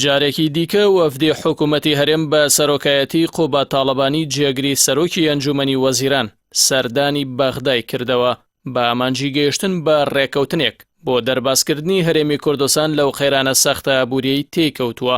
جارێکی دیکە وەفدی حکوومەتی هەرێم بە سەرۆکایەتی قوبا تاڵەبانی جێگری سەرۆکی ئەنجومەنی وەزیران سەردانی بەغدای کردەوە بە ئامانجی گەیشتن بە ڕێکەوتنێک بۆ دەرباسکردنی هەرێمی کوردستان لەو خێرانە سەختە ئابووریەی تێکەوتووە.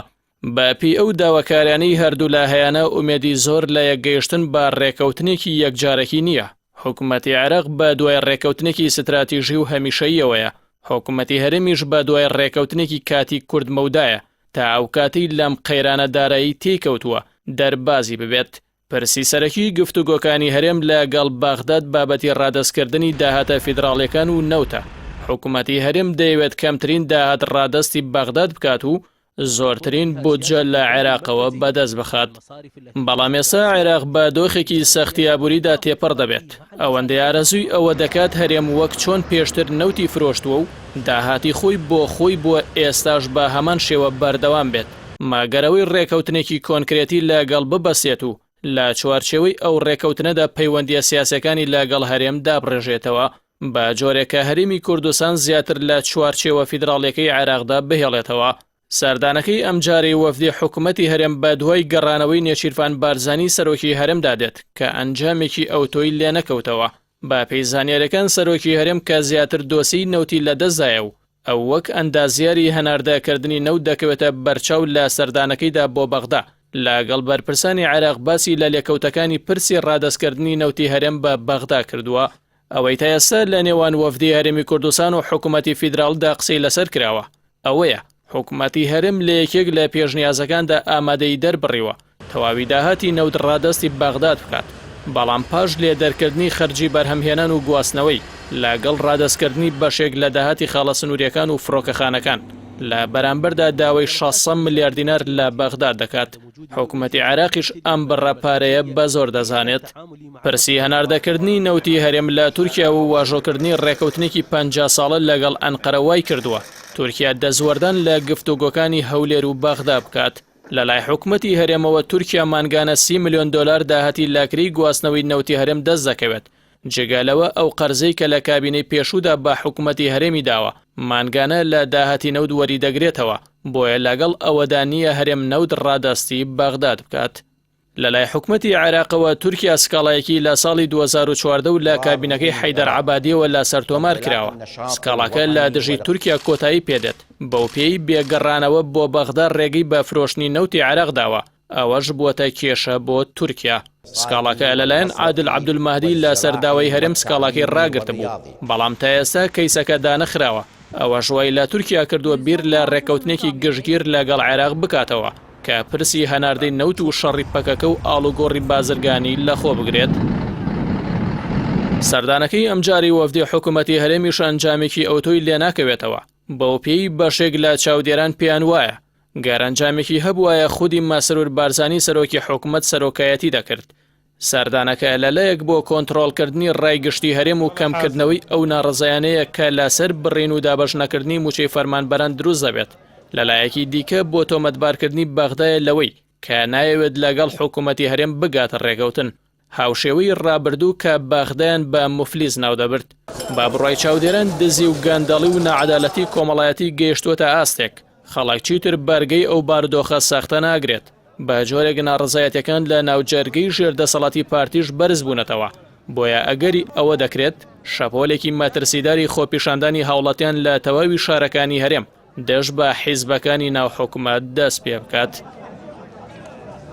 بەپی ئەو داواکارانەی هەردوو لایەنە ئومێدی زۆر لە یەکگەیشتن بە ڕێکەوتنێکی یەکجارەکی نییە. حکوومەتی عێراق بە دوای ڕێکەوتنێکی ستراتیژی و هەمیشەییەوەیە. حکوومەتی هەرێمیش بە دوای ڕێکەوتنێکی کاتی کورد مەودایە تا ئەو کاتی لەم قەیرانە دارایی تێکەوتووە دەربازی ببێت. پرسی سەرەکی گفتوگۆکانی هەرێم لەگەڵ بەغداد بابەتی ڕادەستکردنی داهاتە فیدراڵیەکان و نەوتە. حکوومەتی هەرێم دەیەوێت کەمترین داهات ڕادەستی بەغداد بکات و زۆرترین بودجە لە عێراقەوە بەدەست بخات. بەڵام ئێستا عێراق بە دۆخێکی سەختی ئابووریدا تێپەڕ دەبێت. ئەوەندەی ئارەزووی ئەوە دەکات هەرێم وەک چۆن پێشتر نەوتی فرۆشتووە و داهاتی خۆی بۆ ئێستاش بە هەمان شێوە بەردەوام بێت. ماگەرەوەی ڕێکەوتنێکی کۆنکرێتی لەگەڵ ببەسێت و لە چوارچێوەی ئەو ڕێکەوتنەدا پەیوەندیە سیاسەکانی لەگەڵ هەرێم دابڕێژێتەوە بە جۆرێکە هەرێمی کوردستان زیاتر لە چوارچێوە فیدراڵیەکەی عێراقدا بهێڵێتەوە. سەردانەکەی ئەمجاری وەفدی حکوومەتی هەرێم بە دوای گەڕانەوەی نێچیرفان بارزانی سەرۆکی هەرێمدا دێت کە ئەنجامێکی ئەوتۆی لێ نەکەوتەوە. با پێی زانیاریەکان سەرۆکی هەرێم کە زیاتر دۆسی نەوتی لەدەستدایە و ئەو وەک ئەندازیاری هەناردەکردنی نەوت دەکەوێتە بەرچاو لە سەردانەکەیدا بۆ بەغدا. لەگەڵ بەرپرسانی عێراق باسی لە لێکەوتەکانی پرسی ڕادەستکردنی نەوتی هەرێم بە بەغدا کردووە. ئەوەی تا ئێستا لە نێوان وەفدی هەرێمی کوردستان و حکوومەتی فیدراڵدا قسەی لەسەر کراوە. ئەوەیە حکوومەتی هەرێم لە یەکێک لە پێشنیازەکاندا ئامادەی دەربڕیوە تەواوی داهاتی نەوت ڕادەستی بەغداد بکات. بەڵام پاش لێ دەرکردنی خەرجی بەرهەمهێنان و گواستنەوەی لەگەڵ ڕادەستکردنی بەشێک لە داهاتی خاڵە سنووریەکان و فڕۆکەخانەکان لە بەرامبەردا داوای 600 ملیار دینار لە بەغداد دەکات. حکوومەتی عێراقیش ئەم بڕەپارەیە بە زۆر دەزانێت. پرسی هەناردەکردنی نەوتی هەرێم لە تورکیا و واژۆکردنی ڕێکەوتنێکی 50 ساڵە لەگەڵ ئەنقەرە وای کردووە تورکیا دەزوەردان لە گفتوگۆکانی هەولێر و بەغدا بکات. لەلای حکوومەتی هەرێمەوە تورکیا مانگانە 30 ملیۆن دلار داهاتی لاکری گواستنەوەی نەوتی هەرێم دەست دەکەوێت. جگالەوە ئەو قەرزەی کە لە کابینەی پێشوودا بە حکوومەتی هەرێمی داوە مانگانە لە داهاتی نەوت وەری دەگرێتەوە بۆیە لەگەڵ ئەوەدا نییە هەرێم نەوت ڕادەستی بەغداد بکات. لەلای حکوومەتی عێراقەوە تورکیا سکاڵایەکی لە ساڵی 2014 و لە کابینەکەی حەیدەر عەبادیەوە لە سەرتۆمار کراوە. سکاڵاکە لە دژی تورکیا کۆتایی پێدێت. بەو پێی بێگەڕانەوە بۆ بەغدا ڕێگەی بە فرۆشتنی نەوتی عێراق داوە. ئەوەش بووەتە کێشە بۆ تورکیا. سکاڵاکە لەلایەن عادل عەبدولمەهدی لە سەرداوای هەرێم سکاڵاکەی ڕاگرت بوو. بەڵام تا ئێستا کەیسەکە دانەخراوە. ئەوە ژوای لە تورکیا کردووە بیر لە ڕێکەوتنێکی گشتگیر لەگەڵ عێراق بکاتەوە کە پرسی هەناردەی نەوت و شەڕی پەکەکە و ئاڵوگۆڕی بازرگانی لەخۆ بگرێت. سەردانەکەی ئەمجاری وەفدی حکوومەتی هەرێمیش ئەنجامێکی ئەوتۆی لێ ناکەوێتەوە. بەو پێی بەشێک لە چاودێران پێیان وایە گەرانجامێکی هەبوایە خودی مەسرور بارزانی سەرۆکی حکوومەت سەرۆکایەتی دەکرد. سەردانەکە لەلایەک بۆ کۆنتڕۆڵکردنی ڕایگشتی هەرێم و کەمکردنەوەی ئەو ناڕزایانەیە کە لەسەر بڕین و دابەشنەکردنی موچەی فەرمانبەران دروست دەبێت. لەلایەکی دیکە بۆ تۆمەتبارکردنی بەغدایە لەوەی کە نایەوێت لەگەڵ حکوومەتی هەرێم بگاتە ڕێگەوتن. هاوشێوەی ڕابردوو کە بەغدایان بە موفلیس ناودەبرد. با بڕای چاودێران دزی و گاندەڵی و نەعەدالەتی کۆمەڵایەتی گەیشتووەتە ئاستێک. خەڵکی تر بەرگەی ئەو بارودۆخە سەختە ناگرێت. بە جۆرێک ناڕزایەتەکان لە ناوجەرگەی ژێردەسەڵاتی پارتیش بەرز بوونەتەوە. بۆیە ئەگەری ئەوە دەکرێت شەپۆلێکی مەترسیداری خۆپیشاندانی هاوڵاتیان لە تەواوی شارەکانی هەرێم دەست بە حیزبەکانی ناوحکوومەت دەست پێ بکات.